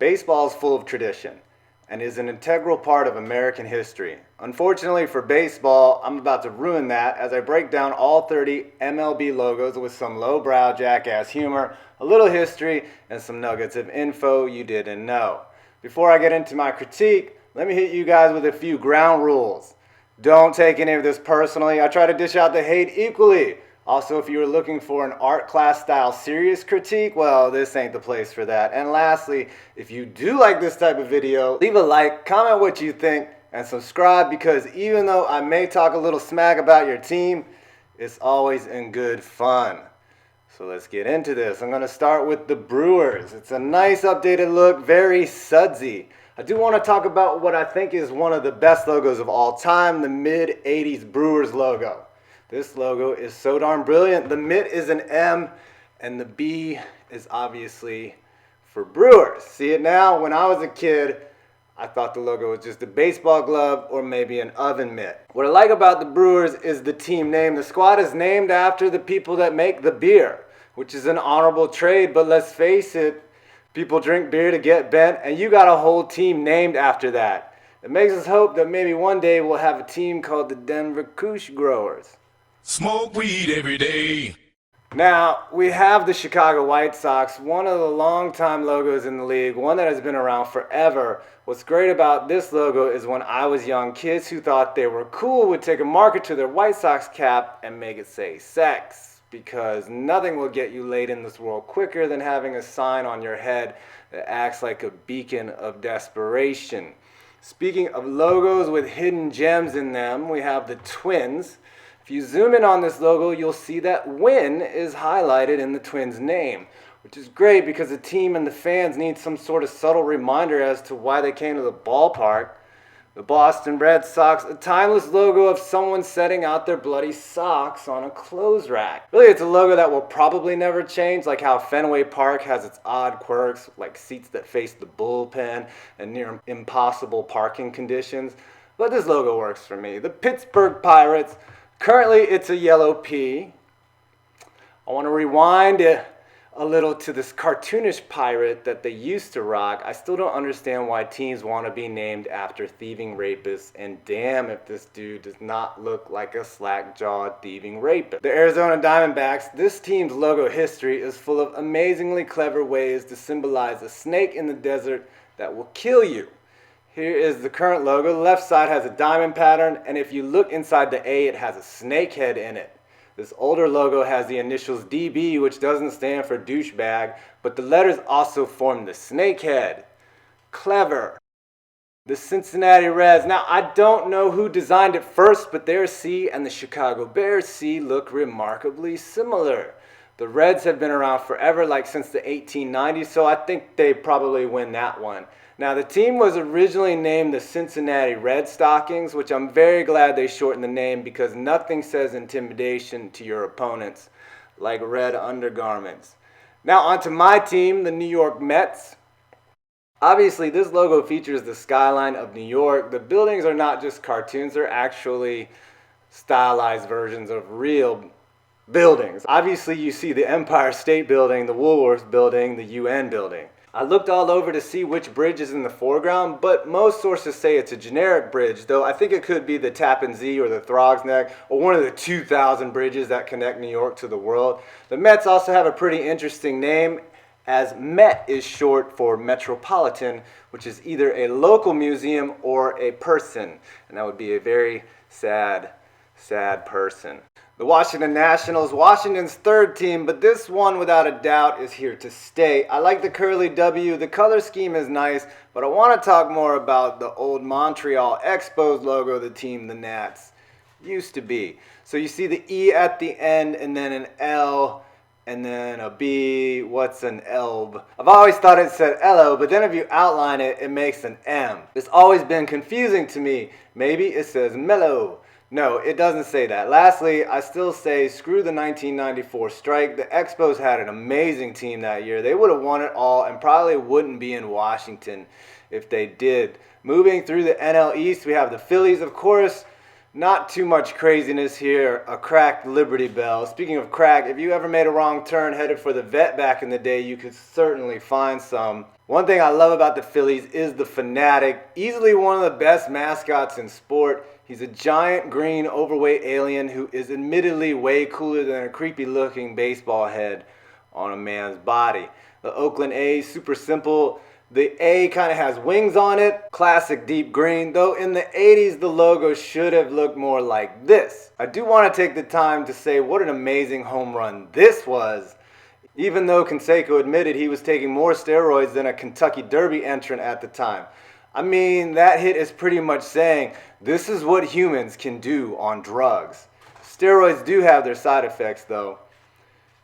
Baseball is full of tradition and is an integral part of American history. Unfortunately for baseball, I'm about to ruin that as I break down all 30 MLB logos with some lowbrow jackass humor, a little history, and some nuggets of info you didn't know. Before I get into my critique, let me hit you guys with a few ground rules. Don't take any of this personally. I try to dish out the hate equally. Also, if you were looking for an art class style serious critique, well, this ain't the place for that. And lastly, if you do like this type of video, leave a like, comment what you think, and subscribe, because even though I may talk a little smack about your team, it's always in good fun. So let's get into this. I'm going to start with the Brewers. It's a nice updated look, very sudsy. I do want to talk about what I think is one of the best logos of all time, the mid-80s Brewers logo. This logo is so darn brilliant. The mitt is an M, and the B is obviously for Brewers. See it now? When I was a kid, I thought the logo was just a baseball glove or maybe an oven mitt. What I like about the Brewers is the team name. The squad is named after the people that make the beer, which is an honorable trade, but let's face it, people drink beer to get bent, and you got a whole team named after that. It makes us hope that maybe one day we'll have a team called the Denver Kush Growers. Smoke weed every day. Now, we have the Chicago White Sox, one of the long-time logos in the league, one that has been around forever. What's great about this logo is when I was young, kids who thought they were cool would take a marker to their White Sox cap and make it say sex, because nothing will get you laid in this world quicker than having a sign on your head that acts like a beacon of desperation. Speaking of logos with hidden gems in them, we have the Twins. If you zoom in on this logo, you'll see that win is highlighted in the Twins' name, which is great because the team and the fans need some sort of subtle reminder as to why they came to the ballpark. The Boston Red Sox, a timeless logo of someone setting out their bloody socks on a clothes rack. Really, it's a logo that will probably never change, like how Fenway Park has its odd quirks, like seats that face the bullpen and near impossible parking conditions. But this logo works for me. The Pittsburgh Pirates. Currently, it's a yellow P. I want to rewind a little to this cartoonish pirate that they used to rock. I still don't understand why teams want to be named after thieving rapists, and damn if this dude does not look like a slack-jawed thieving rapist. The Arizona Diamondbacks, this team's logo history is full of amazingly clever ways to symbolize a snake in the desert that will kill you. Here is the current logo. The left side has a diamond pattern, and if you look inside the A, it has a snake head in it. This older logo has the initials DB, which doesn't stand for douchebag, but the letters also form the snake head. Clever. The Cincinnati Reds. Now, I don't know who designed it first, but their C and the Chicago Bears C look remarkably similar. The Reds have been around forever, like since the 1890s, so I think they probably win that one. Now, the team was originally named the Cincinnati Red Stockings, which I'm very glad they shortened the name because nothing says intimidation to your opponents like red undergarments. Now, onto my team, the New York Mets. Obviously, this logo features the skyline of New York. The buildings are not just cartoons, they're actually stylized versions of real buildings. Obviously, you see the Empire State Building, the Woolworths Building, the UN Building. I looked all over to see which bridge is in the foreground, but most sources say it's a generic bridge, though I think it could be the Tappan Zee or the Throgs Neck, or one of the 2,000 bridges that connect New York to the world. The Mets also have a pretty interesting name, as Met is short for Metropolitan, which is either a local museum or a person, and that would be a very sad person. The Washington Nationals, Washington's third team, but this one without a doubt is here to stay. I like the curly W, the color scheme is nice, but I want to talk more about the old Montreal Expos logo, the team the Nats used to be. So you see the E at the end and then an L and then a B. What's an elb? I've always thought it said Elo, but then if you outline it, it makes an M. It's always been confusing to me. Maybe it says mellow. No, it doesn't say that. Lastly, I still say screw the 1994 strike. The Expos had an amazing team that year. They would have won it all and probably wouldn't be in Washington if they did. Moving through the NL East, we have the Phillies, of course. Not too much craziness here, a cracked Liberty Bell. Speaking of crack, if you ever made a wrong turn headed for the vet back in the day, you could certainly find some. One thing I love about the Phillies is the Fanatic, easily one of the best mascots in sport. He's a giant green overweight alien who is admittedly way cooler than a creepy looking baseball head on a man's body. The Oakland A's, super simple. The A kind of has wings on it, classic deep green, though in the 80s the logo should have looked more like this. I do want to take the time to say what an amazing home run this was, even though Canseco admitted he was taking more steroids than a Kentucky Derby entrant at the time. I mean, that hit is pretty much saying, this is what humans can do on drugs. Steroids do have their side effects though.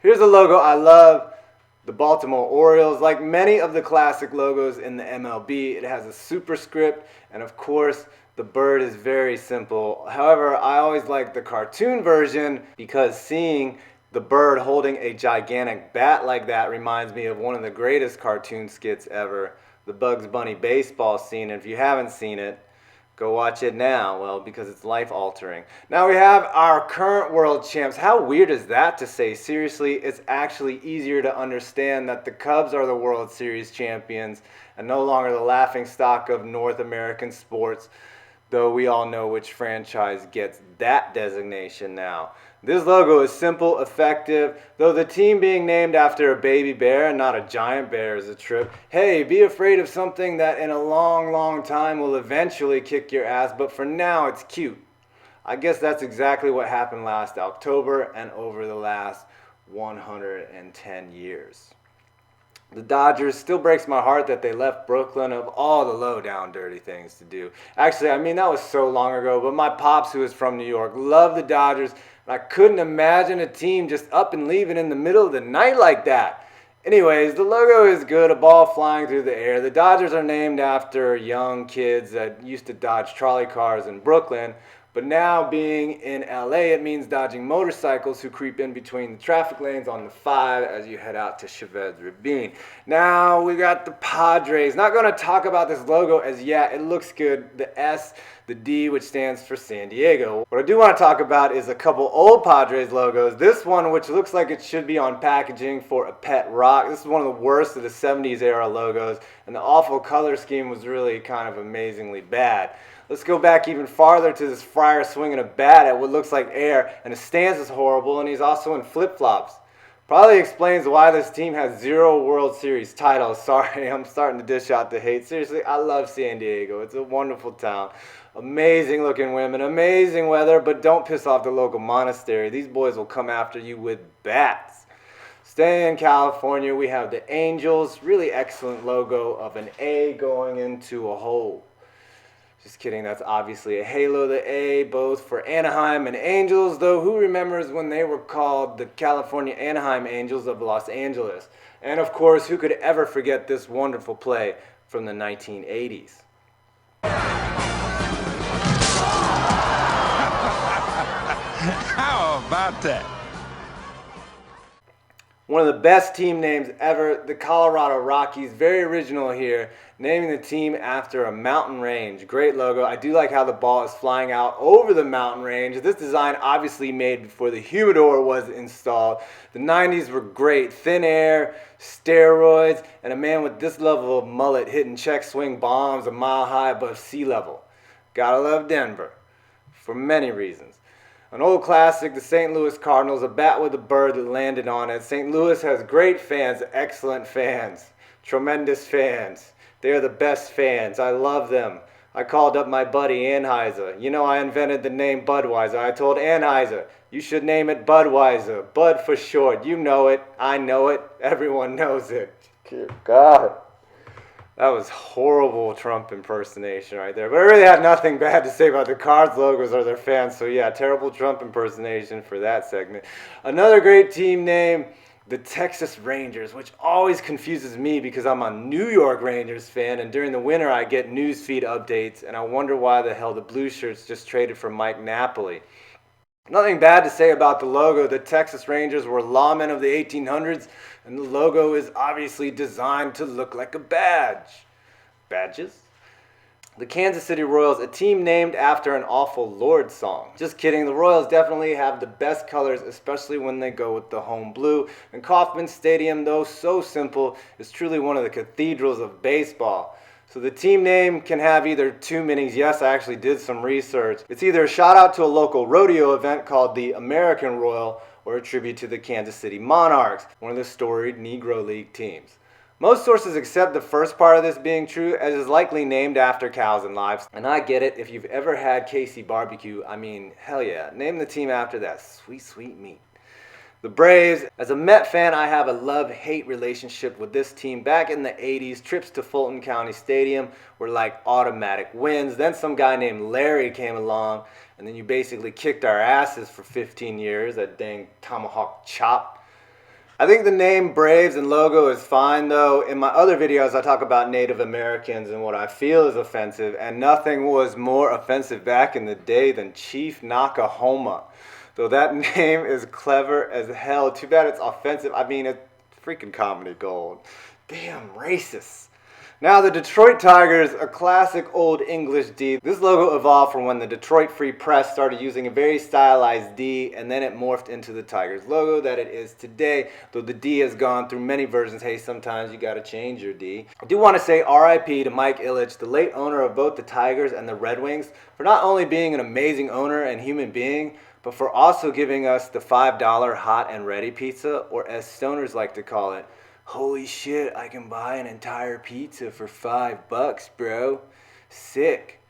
Here's a logo I love. The Baltimore Orioles, like many of the classic logos in the MLB, it has a superscript, and of course, the bird is very simple. However, I always like the cartoon version because seeing the bird holding a gigantic bat like that reminds me of one of the greatest cartoon skits ever, the Bugs Bunny baseball scene. And if you haven't seen it, go watch it now, well, because it's life-altering. Now we have our current world champs. How weird is that to say? Seriously, it's actually easier to understand that the Cubs are the World Series champions and no longer the laughingstock of North American sports, though we all know which franchise gets that designation now. This logo is simple, effective, though the team being named after a baby bear and not a giant bear is a trip. Hey, be afraid of something that in a long, long time will eventually kick your ass, but for now it's cute. I guess that's exactly what happened last October and over the last 110 years. The Dodgers, still breaks my heart that they left Brooklyn of all the low down dirty things to do. Actually, I mean, that was so long ago, but my pops, who is from New York, loved the Dodgers. I couldn't imagine a team just up and leaving in the middle of the night like that. Anyways, the logo is good, a ball flying through the air. The Dodgers are named after young kids that used to dodge trolley cars in Brooklyn. But now being in LA, it means dodging motorcycles who creep in between the traffic lanes on the 5 as you head out to Chavez Ravine. Now we got the Padres. Not going to talk about this logo as yet. It looks good. The S, the D, which stands for San Diego. What I do want to talk about is a couple old Padres logos. This one, which looks like it should be on packaging for a pet rock. This is one of the worst of the 70s era logos, and the awful color scheme was really kind of amazingly bad. Let's go back even farther to this friar swinging a bat at what looks like air, and his stance is horrible, and he's also in flip-flops. Probably explains why this team has 0 World Series titles. Sorry, I'm starting to dish out the hate. Seriously, I love San Diego. It's a wonderful town. Amazing looking women, amazing weather, but don't piss off the local monastery. These boys will come after you with bats. Staying in California, we have the Angels. Really excellent logo of an A going into a hole. Just kidding, that's obviously a halo, the A, both for Anaheim and Angels, though who remembers when they were called the California Anaheim Angels of Los Angeles? And of course, who could ever forget this wonderful play from the 1980s? How about that? One of the best team names ever, the Colorado Rockies. Very original here, naming the team after a mountain range. Great logo. I do like how the ball is flying out over the mountain range. This design obviously made before the humidor was installed. The 90s were great. Thin air, steroids, and a man with this level of mullet hitting check swing bombs a mile high above sea level. Gotta love Denver for many reasons. An old classic, the St. Louis Cardinals, a bat with a bird that landed on it. St. Louis has great fans, excellent fans, tremendous fans. They are the best fans. I love them. I called up my buddy Anheuser. You know, I invented the name Budweiser. I told Anheuser, you should name it Budweiser. Bud for short. You know it. I know it. Everyone knows it. Dear God. That was horrible Trump impersonation right there. But I really have nothing bad to say about the Cards logos or their fans. So yeah, terrible Trump impersonation for that segment. Another great team name, the Texas Rangers, which always confuses me because I'm a New York Rangers fan, and during the winter I get newsfeed updates, and I wonder why the hell the Blue Shirts just traded for Mike Napoli. Nothing bad to say about the logo. The Texas Rangers were lawmen of the 1800s, and the logo is obviously designed to look like a badge. Badges? The Kansas City Royals, a team named after an Awful Lord song. Just kidding, the Royals definitely have the best colors, especially when they go with the home blue. And Kauffman Stadium, though so simple, is truly one of the cathedrals of baseball. So the team name can have either two meanings. Yes, I actually did some research. It's either a shout out to a local rodeo event called the American Royal, or a tribute to the Kansas City Monarchs, one of the storied Negro League teams. Most sources accept the first part of this being true, as is likely named after cows and livestock. And I get it, if you've ever had KC barbecue, I mean, hell yeah, name the team after that sweet, sweet meat. The Braves, as a Met fan, I have a love-hate relationship with this team. Back in the 80s, trips to Fulton County Stadium were like automatic wins. Then some guy named Larry came along, and then you basically kicked our asses for 15 years, that dang tomahawk chop. I think the name Braves and logo is fine, though. In my other videos, I talk about Native Americans and what I feel is offensive, and nothing was more offensive back in the day than Chief Nakahoma. Though that name is clever as hell. Too bad it's offensive. I mean, it's freaking comedy gold. Damn racist. Now the Detroit Tigers, a classic old English D. This logo evolved from when the Detroit Free Press started using a very stylized D, and then it morphed into the Tigers logo that it is today, though the D has gone through many versions. Hey, sometimes you gotta change your D. I do want to say RIP to Mike Ilitch, the late owner of both the Tigers and the Red Wings, for not only being an amazing owner and human being, but for also giving us the $5 hot and ready pizza, or as stoners like to call it, holy shit, I can buy an entire pizza for $5, bro. Sick.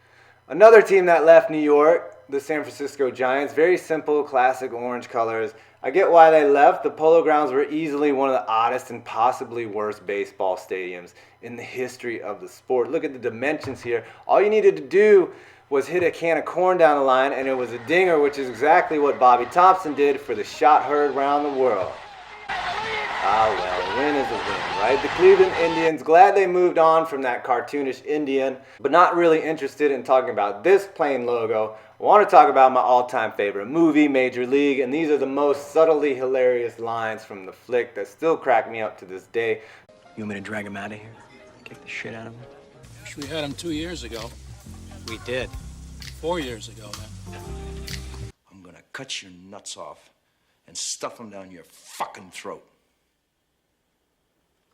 Another team that left New York, the San Francisco Giants. Very simple, classic orange colors. I get why they left. The Polo Grounds were easily one of the oddest and possibly worst baseball stadiums in the history of the sport. Look at the dimensions here. All you needed to do was hit a can of corn down the line, and it was a dinger, which is exactly what Bobby Thompson did for the shot heard around the world. Ah well, a win is a win, right? The Cleveland Indians, glad they moved on from that cartoonish Indian, but not really interested in talking about this plain logo. I want to talk about my all-time favorite movie, Major League, and these are the most subtly hilarious lines from the flick that still crack me up to this day. You want me to drag him out of here? Kick the shit out of him? We had him 2 years ago. We did. 4 years ago, then. I'm gonna cut your nuts off and stuff them down your fucking throat.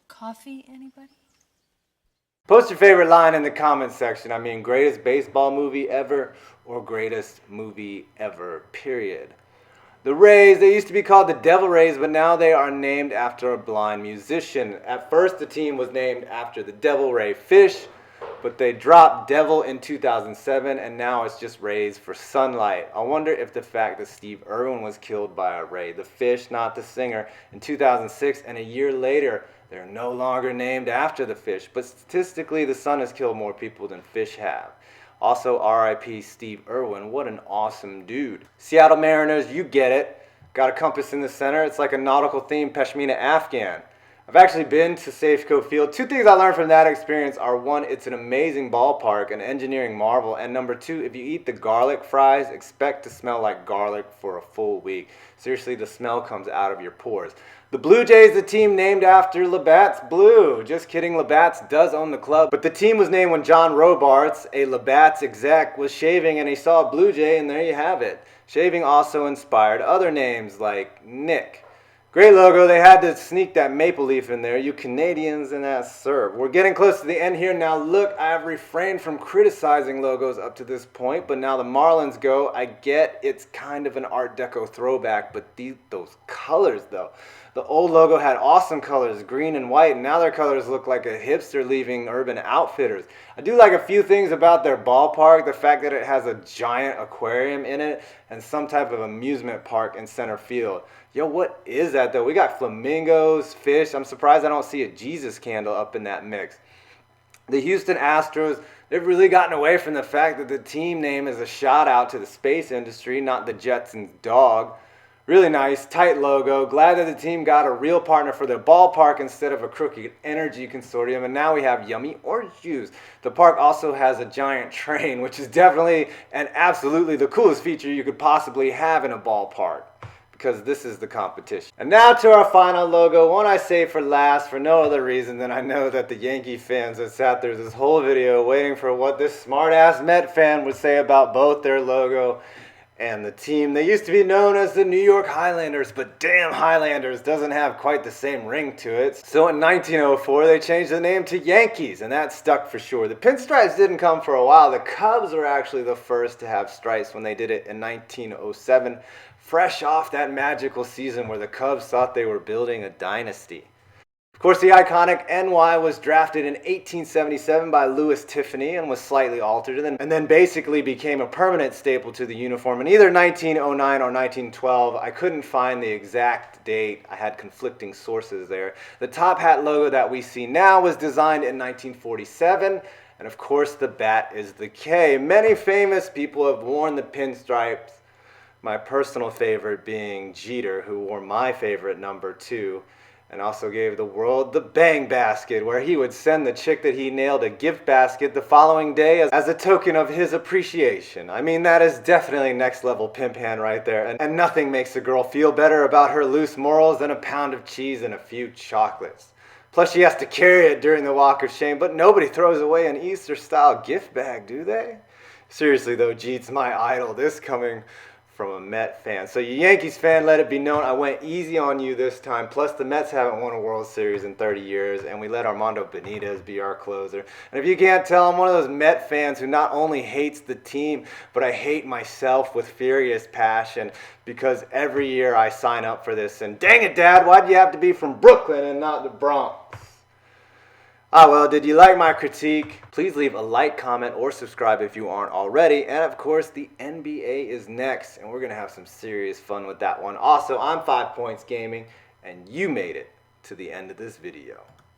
Coffee, anybody? Post your favorite line in the comments section. I mean, greatest baseball movie ever or greatest movie ever, period. The Rays, they used to be called the Devil Rays, but now they are named after a blind musician. At first, the team was named after the Devil Ray Fish, but they dropped Devil in 2007, and now it's just Rays for sunlight. I wonder if the fact that Steve Irwin was killed by a Ray, the fish, not the singer, in 2006, and a year later, they're no longer named after the fish. But statistically, the sun has killed more people than fish have. Also, RIP Steve Irwin. What an awesome dude. Seattle Mariners, you get it. Got a compass in the center. It's like a nautical themed Pashmina Afghan. I've actually been to Safeco Field. Two things I learned from that experience are, one, it's an amazing ballpark, an engineering marvel, and number two, if you eat the garlic fries, expect to smell like garlic for a full week. Seriously, the smell comes out of your pores. The Blue Jays, the team named after Labatt's Blue. Just kidding, Labatt's does own the club, but the team was named when John Robarts, a Labatt's exec, was shaving and he saw a Blue Jay, and there you have it. Shaving also inspired other names like Nick. Great logo. They had to sneak that maple leaf in there. You Canadians and that serve. We're getting close to the end here. Now look, I've refrained from criticizing logos up to this point, but now the Marlins go. I get it's kind of an Art Deco throwback, but those colors though. The old logo had awesome colors, green and white, and now their colors look like a hipster leaving Urban Outfitters. I do like a few things about their ballpark, the fact that it has a giant aquarium in it and some type of amusement park in center field. Yo, what is that though? We got flamingos, fish. I'm surprised I don't see a Jesus candle up in that mix. The Houston Astros, they've really gotten away from the fact that the team name is a shout out to the space industry, not the Jetsons' dog. Really nice, tight logo. Glad that the team got a real partner for their ballpark instead of a crooked energy consortium. And now we have yummy orange juice. The park also has a giant train, which is definitely and absolutely the coolest feature you could possibly have in a ballpark. because this is the competition. And now to our final logo, one I saved for last for no other reason than I know that the Yankee fans have sat through this whole video waiting for what this smart-ass Met fan would say about both their logo and the team. They used to be known as the New York Highlanders, but damn, Highlanders doesn't have quite the same ring to it. So in 1904, they changed the name to Yankees, and that stuck for sure. The pinstripes didn't come for a while. The Cubs were actually the first to have stripes when they did it in 1907, fresh off that magical season where the Cubs thought they were building a dynasty. Of course, the iconic NY was drafted in 1877 by Louis Tiffany and was slightly altered and then basically became a permanent staple to the uniform in either 1909 or 1912. I couldn't find the exact date. I had conflicting sources there. The top hat logo that we see now was designed in 1947, and of course the bat is the K. Many famous people have worn the pinstripes, my personal favorite being Jeter, who wore my favorite number 2. And also gave the world the bang basket, where he would send the chick that he nailed a gift basket the following day as a token of his appreciation. I mean, that is definitely next level pimp hand right there. And nothing makes a girl feel better about her loose morals than a pound of cheese and a few chocolates. Plus she has to carry it during the walk of shame, but nobody throws away an Easter style gift bag, do they? Seriously though, Jeet's my idol. This coming from a Met fan. So you Yankees fan, let it be known I went easy on you this time. Plus the Mets haven't won a World Series in 30 years, and we let Armando Benitez be our closer. And if you can't tell, I'm one of those Met fans who not only hates the team, but I hate myself with furious passion, because every year I sign up for this. And dang it, Dad, why'd you have to be from Brooklyn and not the Bronx? Ah, well, did you like my critique? Please leave a like, comment, or subscribe if you aren't already. And of course, the NBA is next, and we're going to have some serious fun with that one. Also, I'm 5 Points Gaming, and you made it to the end of this video.